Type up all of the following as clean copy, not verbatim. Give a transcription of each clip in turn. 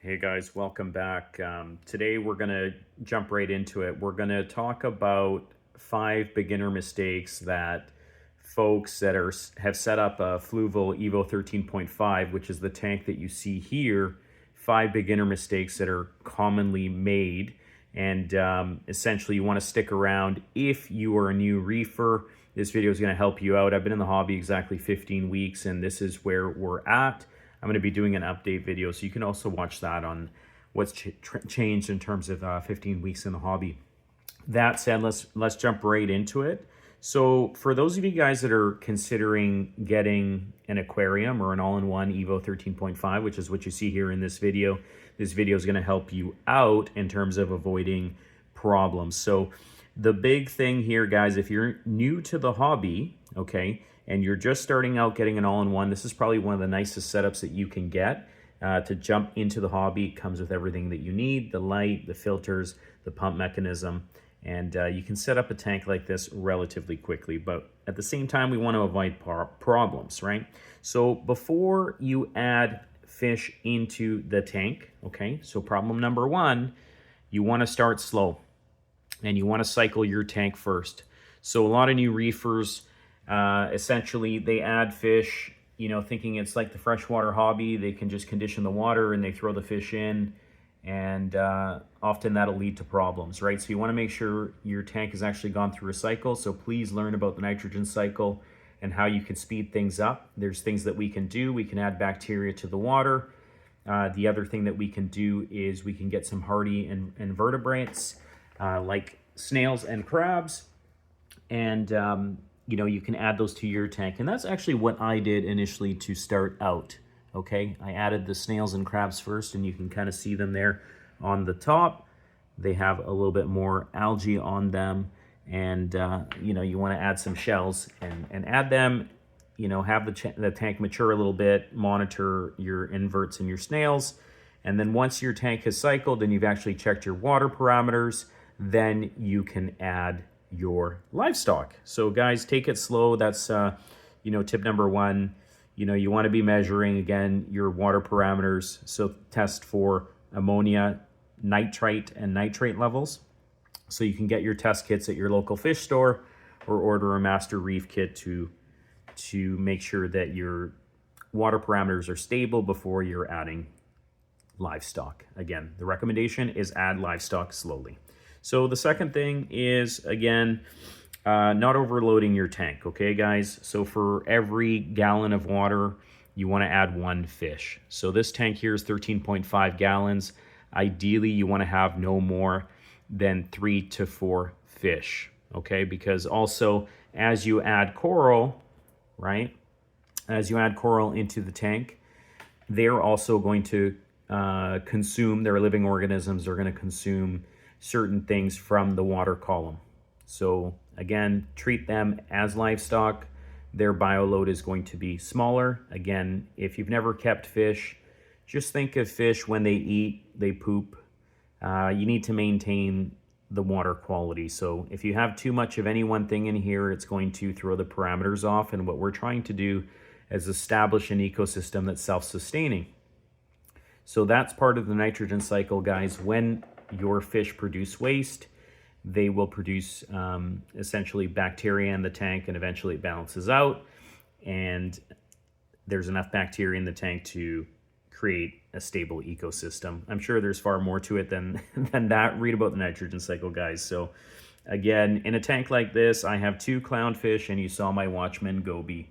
Hey guys, welcome back. Today we're going to jump right into it. We're going to talk about 5 beginner mistakes that folks that have set up a Fluval Evo 13.5, which is the tank that you see here. 5 beginner mistakes that are commonly made, and essentially you want to stick around if you are a new reefer. This video is going to help you out. I've been in the hobby exactly 15 weeks, and this is where we're at. I'm going to be doing an update video, so you can also watch that on what's changed in terms of 15 weeks in the hobby. That said, let's jump right into it. So for those of you guys that are considering getting an aquarium or an all-in-one Evo 13.5, which is what you see here in this video is going to help you out in terms of avoiding problems. So the big thing here, guys, if you're new to the hobby, okay, and you're just starting out getting an all-in-one, this is probably one of the nicest setups that you can get to jump into the hobby. It comes with everything that you need, the light, the filters, the pump mechanism, and you can set up a tank like this relatively quickly. But at the same time, we want to avoid problems, right? So before you add fish into the tank, okay, so problem number 1, you want to start slow, and you want to cycle your tank first. So a lot of new reefers, essentially they add fish, you know, thinking it's like the freshwater hobby. They can just condition the water and they throw the fish in, and often that'll lead to problems, right? So you want to make sure your tank has actually gone through a cycle. So please learn about the nitrogen cycle and how you can speed things up. There's things that we can do. We can add bacteria to the water. The other thing that we can do is we can get some hardy invertebrates like snails and crabs, and you know, you can add those to your tank. And that's actually what I did initially to start out, okay? I added the snails and crabs first, and you can kind of see them there on the top. They have a little bit more algae on them, and you know, you want to add some shells and add them, you know, have the tank mature a little bit, monitor your inverts and your snails, and then once your tank has cycled and you've actually checked your water parameters, then you can add your livestock. So guys, take it slow. That's you know, tip number 1. You know, you want to be measuring again your water parameters. So test for ammonia, nitrite, and nitrate levels. So you can get your test kits at your local fish store or order a master reef kit to make sure that your water parameters are stable before you're adding livestock. Again, the recommendation is add livestock slowly. So the second thing is, again, not overloading your tank, okay, guys? So for every gallon of water, you want to add 1 fish. So this tank here is 13.5 gallons. Ideally, you want to have no more than 3 to 4 fish, okay? Because also, as you add coral, right, as you add coral into the tank, they're also going to consume, they're living organisms, they're going to consume certain things from the water column. So again, treat them as livestock. Their bioload is going to be smaller. Again, if you've never kept fish, just think of fish when they eat, they poop. You need to maintain the water quality. So if you have too much of any one thing in here, it's going to throw the parameters off. And what we're trying to do is establish an ecosystem that's self-sustaining. So that's part of the nitrogen cycle, guys. When your fish produce waste, they will produce essentially bacteria in the tank, and eventually it balances out, and there's enough bacteria in the tank to create a stable ecosystem. I'm sure there's far more to it than that. Read about the nitrogen cycle, guys. So again, in a tank like this, I have 2 clownfish, and you saw my Watchman goby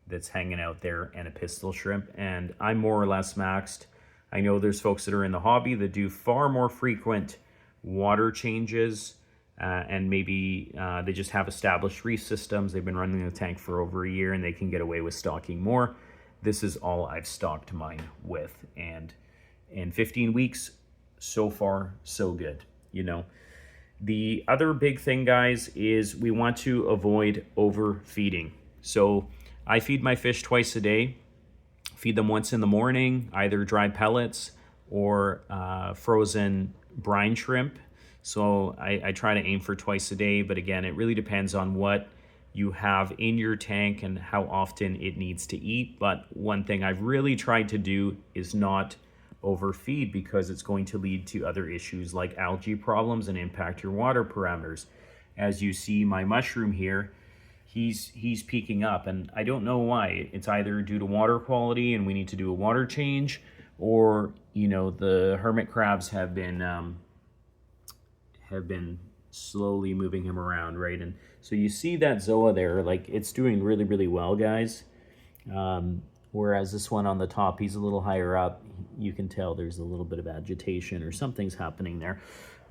that's hanging out there, and a pistol shrimp, and I'm more or less maxed. I know there's folks that are in the hobby that do far more frequent water changes, and maybe they just have established reef systems. They've been running the tank for over a year, and they can get away with stocking more. This is all I've stocked mine with, and in 15 weeks, so far, so good, you know. The other big thing, guys, is we want to avoid overfeeding. So I feed my fish twice a day. Feed them once in the morning, either dry pellets or frozen brine shrimp. So I try to aim for twice a day, but again, it really depends on what you have in your tank and how often it needs to eat. But one thing I've really tried to do is not overfeed, because it's going to lead to other issues like algae problems and impact your water parameters. As you see my mushroom here, he's peaking up, and I don't know why. It's either due to water quality and we need to do a water change, or the hermit crabs have been slowly moving him around, right? And so you see that zoa there, like it's doing really, really well, guys. Whereas this one on the top, he's a little higher up. You can tell there's a little bit of agitation or something's happening there.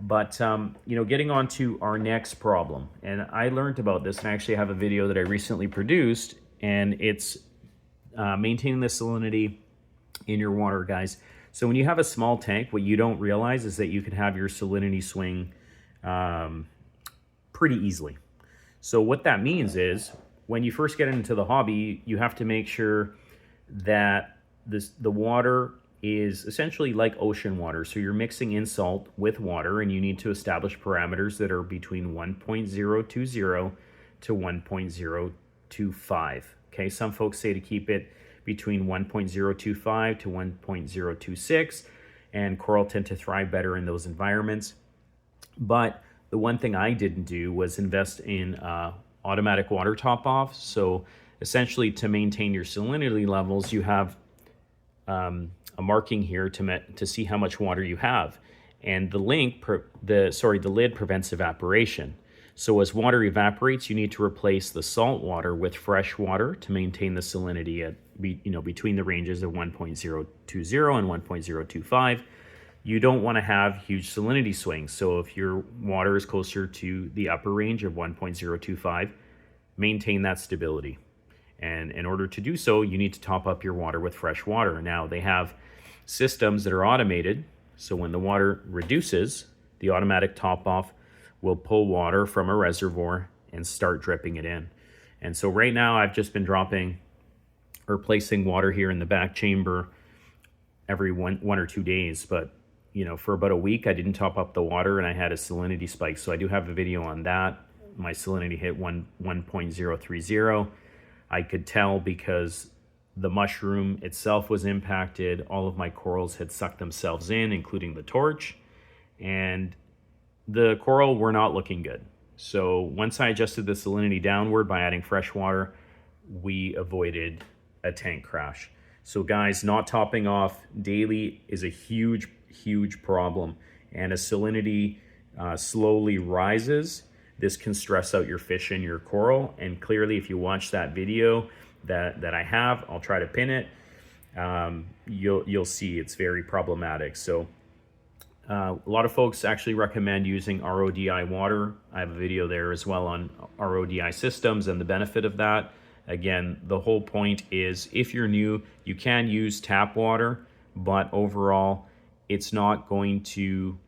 But, getting on to our next problem. And I learned about this, and I actually have a video that I recently produced, and it's maintaining the salinity in your water, guys. So when you have a small tank, what you don't realize is that you can have your salinity swing pretty easily. So what that means is, when you first get into the hobby, you have to make sure that the water is essentially like ocean water. So you're mixing in salt with water, and you need to establish parameters that are between 1.020 to 1.025. Okay, some folks say to keep it between 1.025 to 1.026, and coral tend to thrive better in those environments. But the one thing I didn't do was invest in automatic water top off. So essentially, to maintain your salinity levels, you have a marking here to see how much water you have, and the lid prevents evaporation. So as water evaporates, you need to replace the salt water with fresh water to maintain the salinity at between the ranges of 1.020 and 1.025. You don't want to have huge salinity swings. So if your water is closer to the upper range of 1.025, maintain that stability. And in order to do so, you need to top up your water with fresh water. Now, they have systems that are automated. So when the water reduces, the automatic top off will pull water from a reservoir and start dripping it in. And so right now, I've just been placing water here in the back chamber every one or 2 days. But for about a week, I didn't top up the water, and I had a salinity spike. So I do have a video on that. My salinity hit 1.030. I could tell because the mushroom itself was impacted. All of my corals had sucked themselves in, including the torch, and the coral were not looking good. So once I adjusted the salinity downward by adding fresh water, we avoided a tank crash. So guys, not topping off daily is a huge, huge problem. And as salinity slowly rises, this can stress out your fish and your coral. And clearly, if you watch that video that I have, I'll try to pin it, you'll see it's very problematic. So a lot of folks actually recommend using RODI water. I have a video there as well on RODI systems and the benefit of that. Again, the whole point is, if you're new, you can use tap water, but overall, it's not going to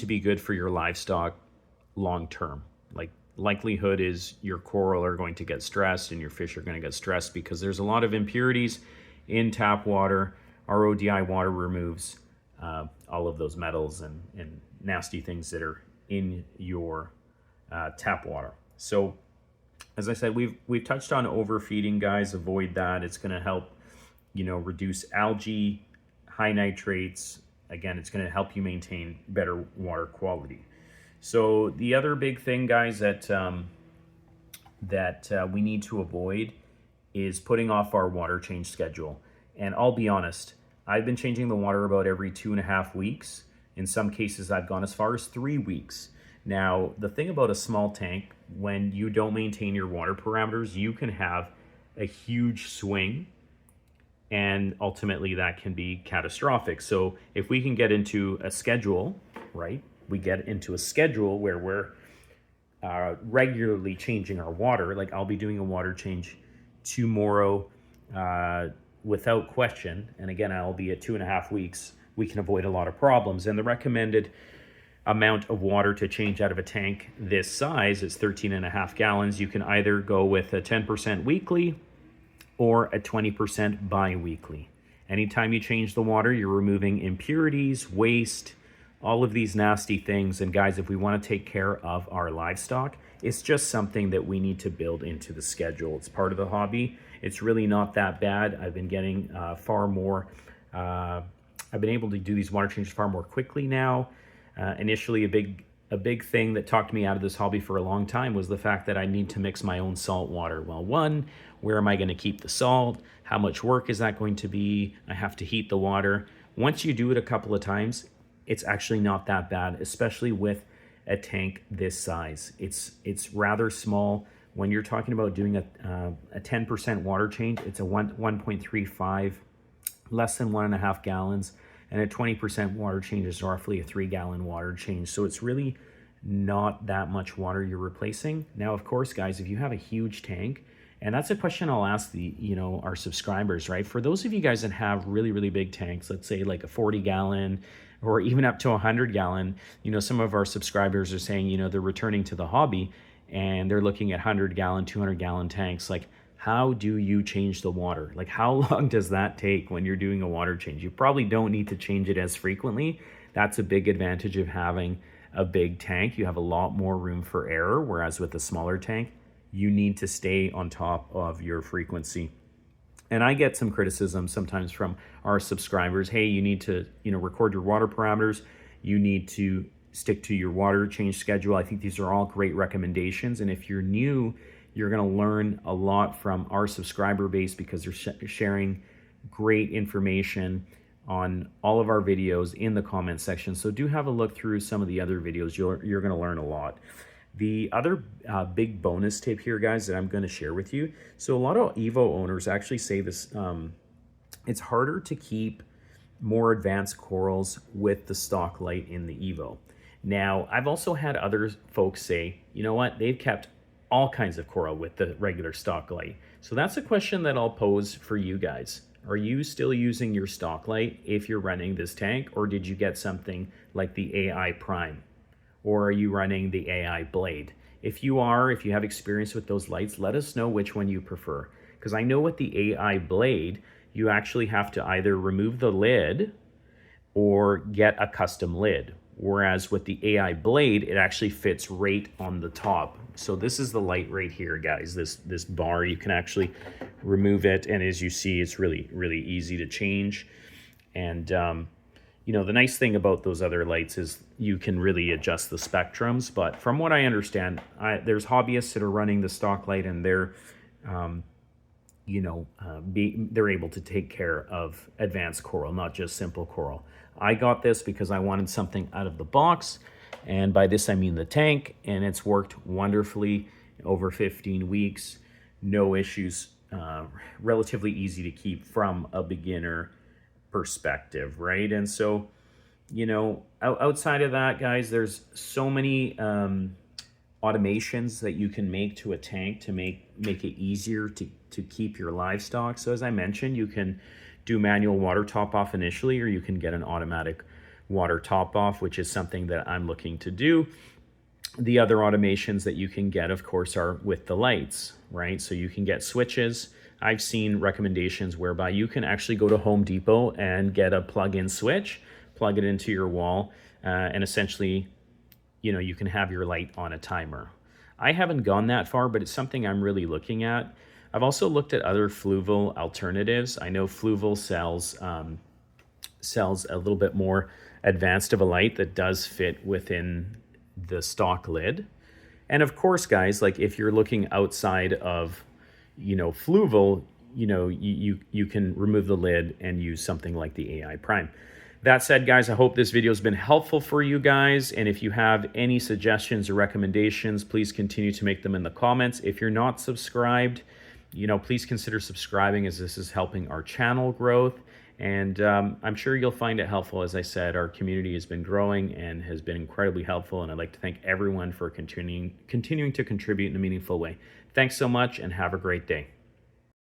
be good for your livestock long term. Like, likelihood is your coral are going to get stressed and your fish are going to get stressed because there's a lot of impurities in tap water. RODI water removes all of those metals and nasty things that are in your tap water. So as I said, we've touched on overfeeding, guys. Avoid that. It's going to help reduce algae, high nitrates. Again, it's going to help you maintain better water quality. So the other big thing, guys, that we need to avoid is putting off our water change schedule. And I'll be honest, I've been changing the water about every 2.5 weeks. In some cases, I've gone as far as 3 weeks. Now, the thing about a small tank, when you don't maintain your water parameters, you can have a huge swing, and ultimately that can be catastrophic. So if we can get into a schedule, right? We get into a schedule where we're regularly changing our water. Like, I'll be doing a water change tomorrow without question. And again, I'll be at 2.5 weeks. We can avoid a lot of problems. And the recommended amount of water to change out of a tank this size is 13.5 gallons. You can either go with a 10% weekly or a 20% bi-weekly. Anytime you change the water, you're removing impurities, waste, all of these nasty things. And guys, if we want to take care of our livestock, it's just something that we need to build into the schedule. It's part of the hobby. It's really not that bad. I've been getting far more I've been able to do these water changes far more quickly now. Initially, a big thing that talked me out of this hobby for a long time was the fact that I need to mix my own salt water. Well, one, where am I going to keep the salt? How much work is that going to be? I have to heat the water. Once you do it a couple of times, it's actually not that bad, especially with a tank this size. It's rather small. When you're talking about doing a 10% water change, it's a 1.35, less than 1.5 gallons. And a 20% water change is roughly a 3-gallon water change. So it's really not that much water you're replacing. Now, of course, guys, if you have a huge tank, and that's a question I'll ask our subscribers, right? For those of you guys that have really, really big tanks, let's say like a 40-gallon or even up to 100-gallon, some of our subscribers are saying, they're returning to the hobby and they're looking at 100-gallon, 200-gallon tanks. Like, how do you change the water? Like, how long does that take when you're doing a water change? You probably don't need to change it as frequently. That's a big advantage of having a big tank. You have a lot more room for error, whereas with a smaller tank, you need to stay on top of your frequency. And I get some criticism sometimes from our subscribers. Hey, you need to, record your water parameters. You need to stick to your water change schedule. I think these are all great recommendations. And if you're new, you're going to learn a lot from our subscriber base because they're sharing great information on all of our videos in the comment section. So do have a look through some of the other videos. You're going to learn a lot. The other big bonus tip here, guys, that I'm going to share with you. So a lot of Evo owners actually say this, it's harder to keep more advanced corals with the stock light in the Evo. Now, I've also had other folks say, you know what, they've kept all kinds of coral with the regular stock light. So that's a question that I'll pose for you guys. Are you still using your stock light if you're running this tank, or did you get something like the AI Prime? Or are you running the AI Blade? If you have experience with those lights, let us know which one you prefer. Because I know with the AI Blade, you actually have to either remove the lid or get a custom lid. Whereas with the AI Blade, it actually fits right on the top. So this is the light right here, guys. This bar, you can actually remove it. And as you see, it's really, really easy to change. And, the nice thing about those other lights is you can really adjust the spectrums. But from what I understand, there's hobbyists that are running the stock light and they're, they're able to take care of advanced coral, not just simple coral. I got this because I wanted something out of the box, and by this I mean the tank, and it's worked wonderfully over 15 weeks. No issues, relatively easy to keep from a beginner perspective, right? And so, outside of that, guys, there's so many automations that you can make to a tank to make it easier to keep your livestock. So as I mentioned, you can do manual water top off initially, or you can get an automatic water top off, which is something that I'm looking to do. The other automations that you can get, of course, are with the lights, right? So you can get switches. I've seen recommendations whereby you can actually go to Home Depot and get a plug-in switch, plug it into your wall, and essentially, you can have your light on a timer. I haven't gone that far, but it's something I'm really looking at. I've also looked at other Fluval alternatives. I know Fluval sells a little bit more advanced of a light that does fit within the stock lid. And of course, guys, like if you're looking outside of, Fluval, you can remove the lid and use something like the AI Prime. That said, guys, I hope this video has been helpful for you guys. And if you have any suggestions or recommendations, please continue to make them in the comments. If you're not subscribed, please consider subscribing, as this is helping our channel growth. And I'm sure you'll find it helpful. As I said, our community has been growing and has been incredibly helpful. And I'd like to thank everyone for continuing to contribute in a meaningful way. Thanks so much and have a great day.